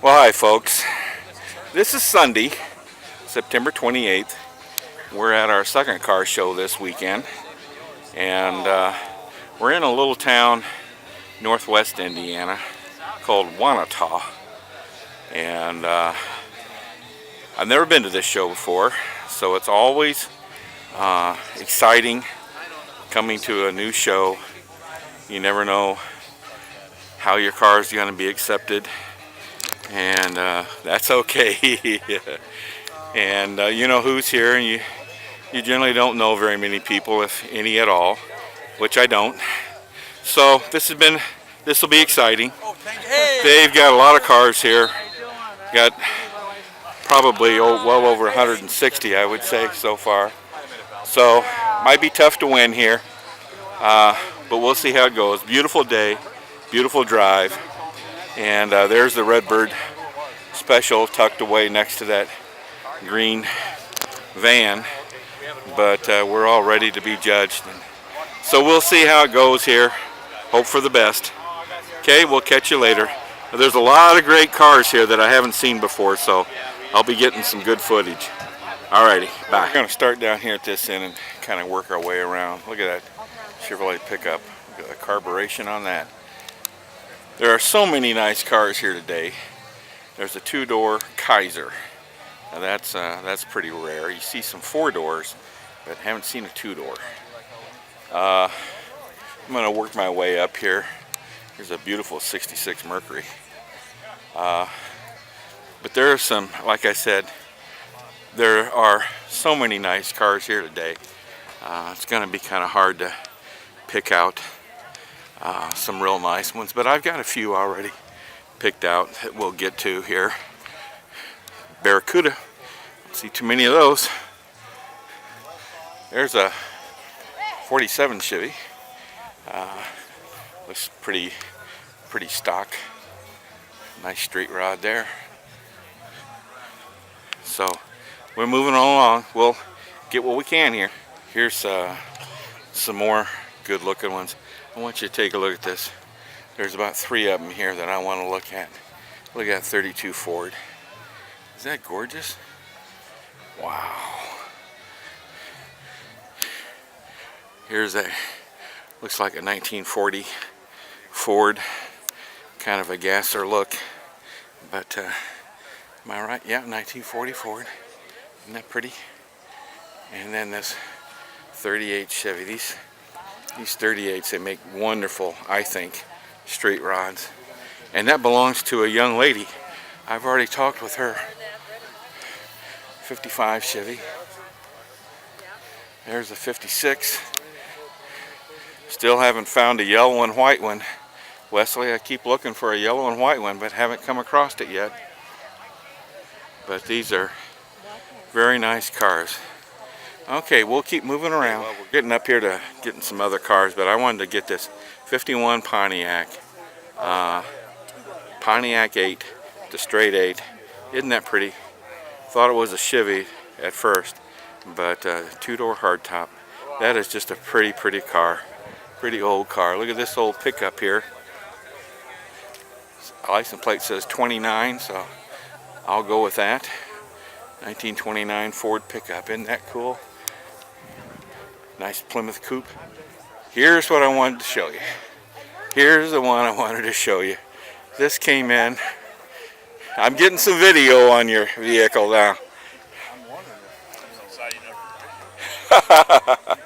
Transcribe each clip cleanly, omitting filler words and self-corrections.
Well, hi, folks. This is Sunday, September 28th. We're at our second car show this weekend, and we're in a little town, northwest Indiana, called Wanata. And I've never been to this show before, so it's always exciting coming to a new show. You never know how your car is going to be accepted, and that's okay. And you know who's here, and you generally don't know very many people, if any at all, which I don't. So this will be exciting. They've got a lot of cars here. Got probably well over 160, I would say, so far. So might be tough to win here, but we'll see how it goes. Beautiful day, beautiful drive, and there's the Redbird Special tucked away next to that green van. But we're all ready to be judged, so we'll see how it goes here. Hope for the best. Okay, we'll catch you later. There's a lot of great cars here that I haven't seen before, so I'll be getting some good footage. Alrighty, bye. We're going to start down here at this end and kind of work our way around. Look at that Chevrolet pickup. Look at the carburation on that. There are so many nice cars here today. There's a two-door Kaiser. Now that's pretty rare. You see some four doors, but haven't seen a two-door. I'm going to work my way up here. Here's a beautiful 66 Mercury. But there are some, like I said, there are so many nice cars here today. It's going to be kind of hard to pick out some real nice ones, but I've got a few already picked out that we'll get to here. Barracuda. Don't see too many of those. There's a 47 Chevy. Looks pretty stock. Nice straight rod there. So we're moving along. We'll get what we can here. Here's some more good looking ones. I want you to take a look at this. There's about three of them here that I want to look at. Look at that 32 Ford. Is that gorgeous? Wow. Here's a, looks like a 1940 Ford. Kind of a gasser look. But, am I right? Yeah, 1940 Ford. Isn't that pretty? And then this 38 Chevy. These 38s, they make wonderful, I think, straight rods. And that belongs to a young lady. I've already talked with her. 55 Chevy. There's a 56. Still haven't found a yellow and white one. Wesley, I keep looking for a yellow and white one, but haven't come across it yet. But these are very nice cars. Okay, we'll keep moving around. Well, we're getting up here to getting some other cars, but I wanted to get this 51 Pontiac. Pontiac 8, the straight 8. Isn't that pretty? Thought it was a Chevy at first, but two-door hardtop. That is just a pretty car. Pretty old car. Look at this old pickup here. License plate says 29, so I'll go with that. 1929 Ford pickup. Isn't that cool? Nice Plymouth coupe. Here's what I wanted to show you. Here's the one I wanted to show you. This came in. I'm getting some video on your vehicle now. I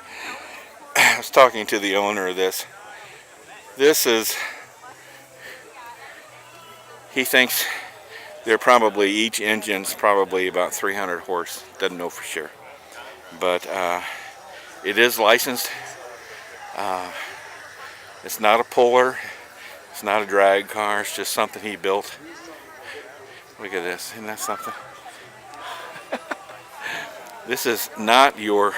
was talking to the owner of this. He thinks they're probably, each engine's probably about 300 horse. Doesn't know for sure. But it is licensed. It's not a puller. It's not a drag car. It's just something he built. Look at this. Isn't that something? This is not the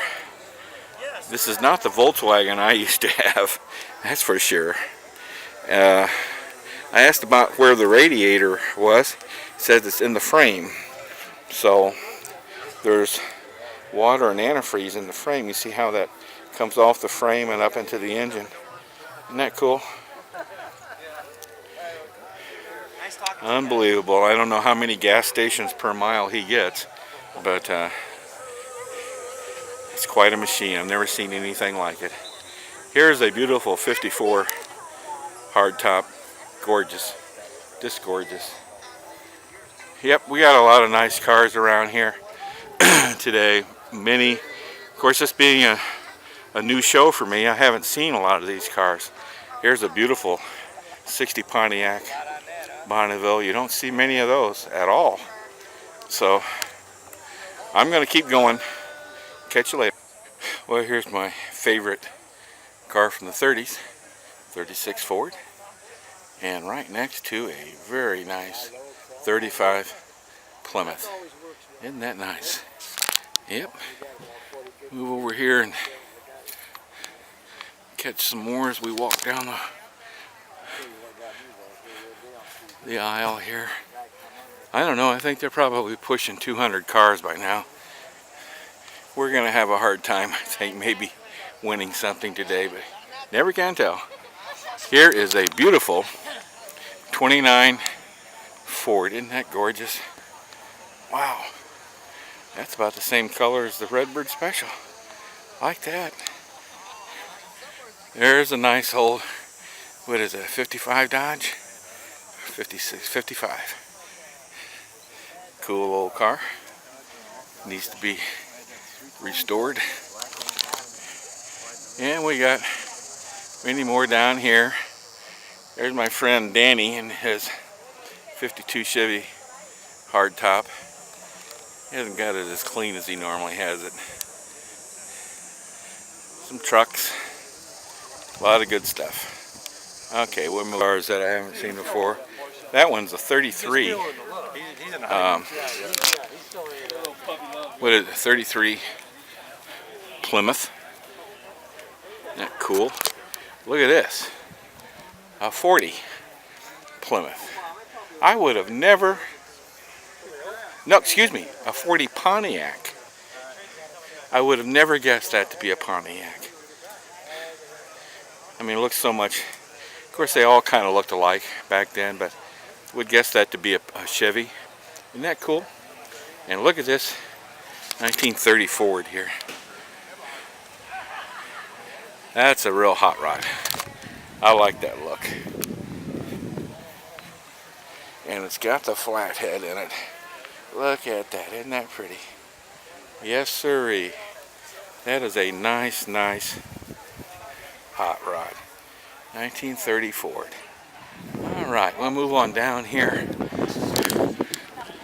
Volkswagen I used to have. That's for sure. I asked about where the radiator was. It says it's in the frame. So there's water and antifreeze in the frame. You see how that comes off the frame and up into the engine. Isn't that cool? Nice talking Unbelievable. I don't know how many gas stations per mile he gets, but it's quite a machine. I've never seen anything like it. Here's a beautiful 54 hardtop. Gorgeous. Just gorgeous. Yep, we got a lot of nice cars around here today. Many. Of course, this being a new show for me, I haven't seen a lot of these cars. Here's a beautiful 60 Pontiac Bonneville. You don't see many of those at all. So I'm going to keep going. Catch you later. Well, here's my favorite car from the 30s, 36 Ford. And right next to a very nice 35 Plymouth. Isn't that nice? Yep. Move over here and catch some more as we walk down the aisle here. I don't know, I think they're probably pushing 200 cars by now. We're going to have a hard time, I think, maybe winning something today, but never can tell. Here is a beautiful 29 Ford. Isn't that gorgeous? Wow. That's about the same color as the Redbird Special. Like that. There's a nice old, what is it, 55 Dodge? 56, 55. Cool old car. Needs to be restored. And we got many more down here. There's my friend Danny and his 52 Chevy hardtop. He hasn't got it as clean as he normally has it. Some trucks. A lot of good stuff. Okay, what more cars that I haven't seen before? That one's a 33. What is it? 33 Plymouth. Isn't that cool? Look at this. A 40 Plymouth. I would have never... No, excuse me. A 40 Pontiac. I would have never guessed that to be a Pontiac. I mean, it looks so much... Of course, they all kind of looked alike back then, but would guess that to be a Chevy. Isn't that cool? And look at this 1930 Ford here. That's a real hot rod. I like that look. And it's got the flathead in it. Look at that. Isn't that pretty? Yes, sirree. That is a nice, nice hot rod. 1930 Ford. Alright, we'll move on down here.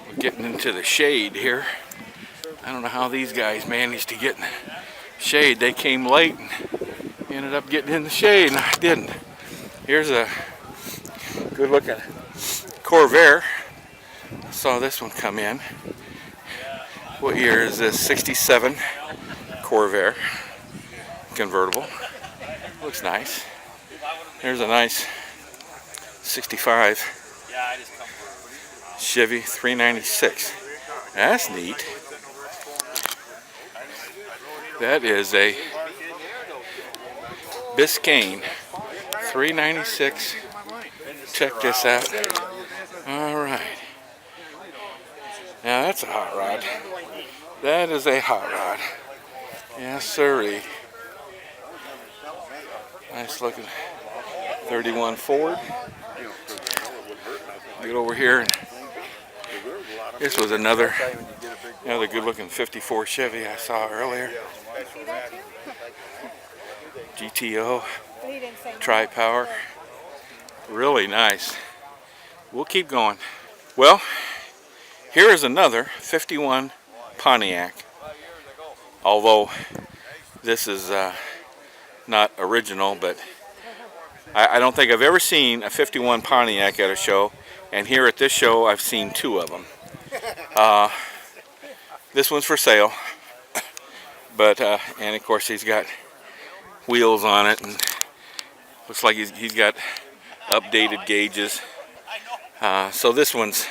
We're getting into the shade here. I don't know how these guys managed to get in the shade. They came late and ended up getting in the shade, and I didn't. Here's a good looking Corvair. I saw this one come in. What year is this? 67 Corvair convertible. Looks nice. There's a nice 65 Chevy 396. That's neat. That is a Biscayne 396. Check this out. Alright. Now that's a hot rod. That is a hot rod. Yes, sirree. Nice looking 31 Ford. Get over here, and this was another good looking 54 Chevy I saw earlier. GTO Tri-Power. Really nice. We'll keep going. Well, here is another 51 Pontiac. Although this is not original, but I don't think I've ever seen a 51 Pontiac at a show, and here at this show I've seen two of them. This one's for sale, but and of course he's got wheels on it, and looks like he's got updated gauges. So this one's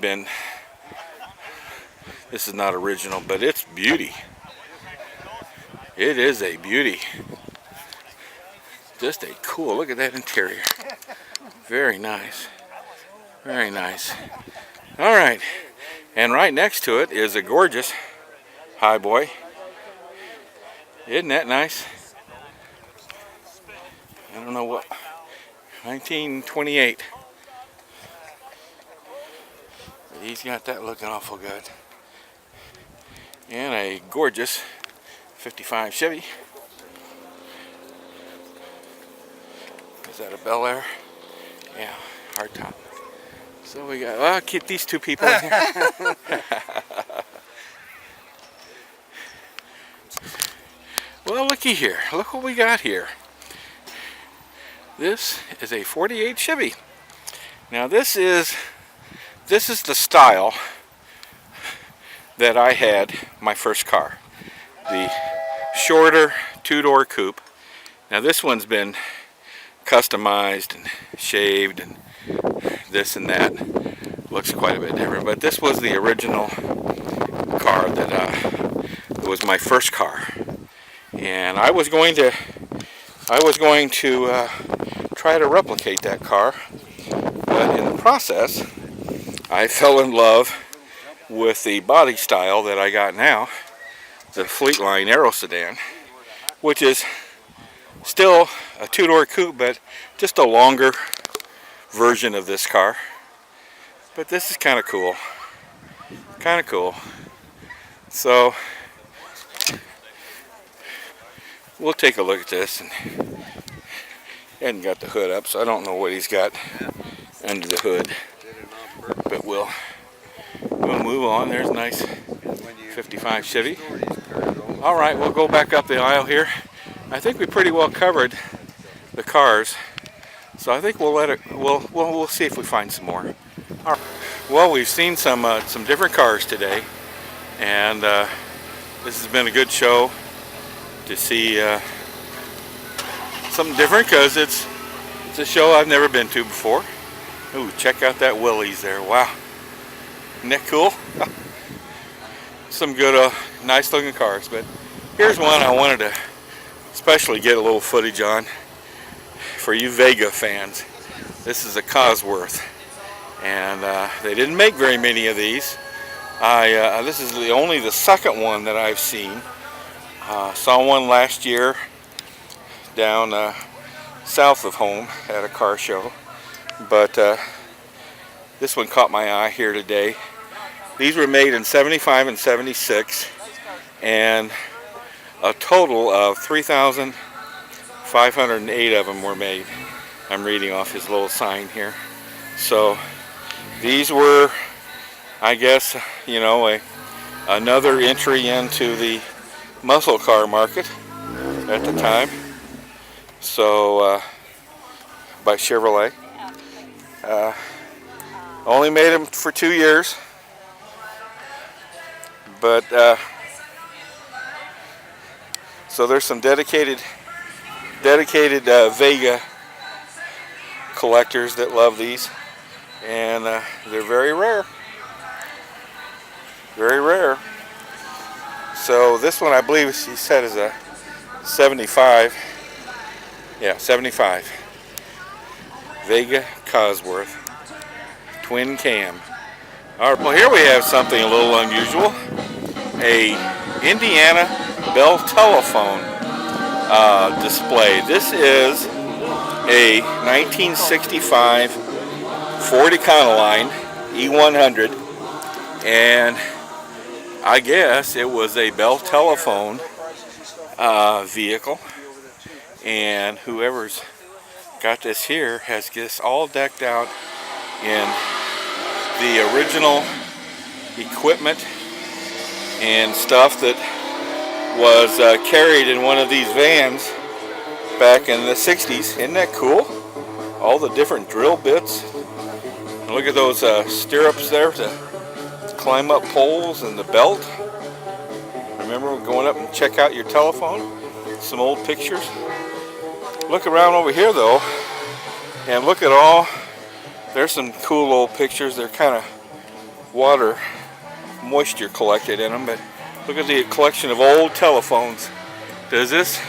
been. This is not original, but it's beauty. It is a beauty. Just a cool, look at that interior. Very nice. Very nice. All right. And right next to it is a gorgeous highboy. Isn't that nice? I don't know what. 1928. But he's got that looking awful good. And a gorgeous 55 Chevy. Is that a Bel Air? Yeah, hardtop. So we got, well, I'll keep these two people in here. Well, looky here. Look what we got here. This is a 48 Chevy. Now this is the style that I had my first car. The shorter two-door coupe. Now this one's been customized and shaved and this and that. Looks quite a bit different, but this was the original car that was my first car, and I was going to try to replicate that car, but in the process I fell in love with the body style that I got now, the Fleetline Aero Sedan, which is still a two-door coupe, but just a longer version of this car. But this is kind of cool. Kind of cool. So we'll take a look at this. And he hasn't got the hood up, so I don't know what he's got under the hood. But we'll move on. There's a nice 55 Chevy. All right, we'll go back up the aisle here. I think we pretty well covered the cars, so I think we'll let it. We'll see if we find some more. All right. Well, we've seen some different cars today, and this has been a good show to see something different, because it's a show I've never been to before. Ooh, check out that Willys there! Wow, isn't that cool? Some good, nice looking cars. But here's one I wanted to especially get a little footage on for you Vega fans. This is a Cosworth, and they didn't make very many of these. This is only the second one that I've seen. Saw one last year down south of home at a car show, but this one caught my eye here today. These were made in 75 and 76, and a total of 3,508 of them were made. I'm reading off his little sign here. So these were, I guess, you know, another entry into the muscle car market at the time. So by Chevrolet. Only made them for 2 years, but so there's some dedicated Vega collectors that love these, and they're very rare. Very rare. So this one, I believe he said, is a 75. Yeah, 75. Vega Cosworth. Twin cam. All right, well, here we have something a little unusual. A Indiana Bell Telephone display. This is a 1965 Ford Econoline E100, and I guess it was a Bell Telephone vehicle, and whoever's got this here has this all decked out in the original equipment and stuff that was carried in one of these vans back in the 60s. Isn't that cool? All the different drill bits. And look at those stirrups there to climb up poles, and the belt. Remember going up and check out your telephone? Some old pictures. Look around over here though, and look at all. There's some cool old pictures. They're kind of water moisture collected in them, but look at the collection of old telephones. Does this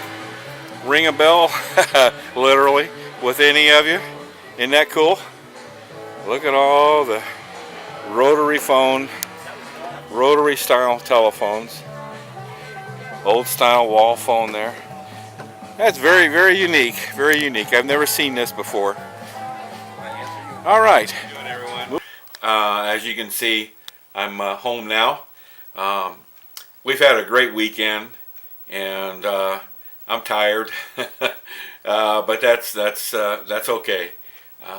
ring a bell, literally, with any of you? Isn't that cool? Look at all the rotary phone, rotary style telephones. Old style wall phone there. That's very, very unique. Very unique. I've never seen this before. All right. As you can see, I'm home now. We've had a great weekend, and I'm tired, but that's okay.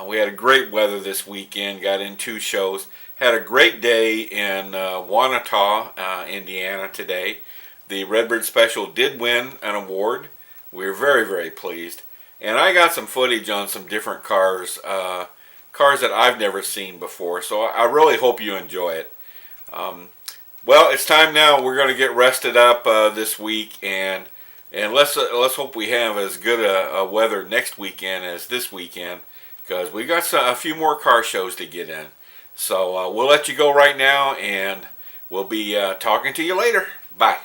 We had a great weather this weekend. Got in 2 shows. Had a great day in Wanata, Indiana today. The Redbird Special did win an award. We were very, very pleased. And I got some footage on some different cars, cars that I've never seen before. So I really hope you enjoy it. Well, it's time now. We're going to get rested up this week, and let's hope we have as good a weather next weekend as this weekend, because we got a few more car shows to get in. So we'll let you go right now, and we'll be talking to you later. Bye.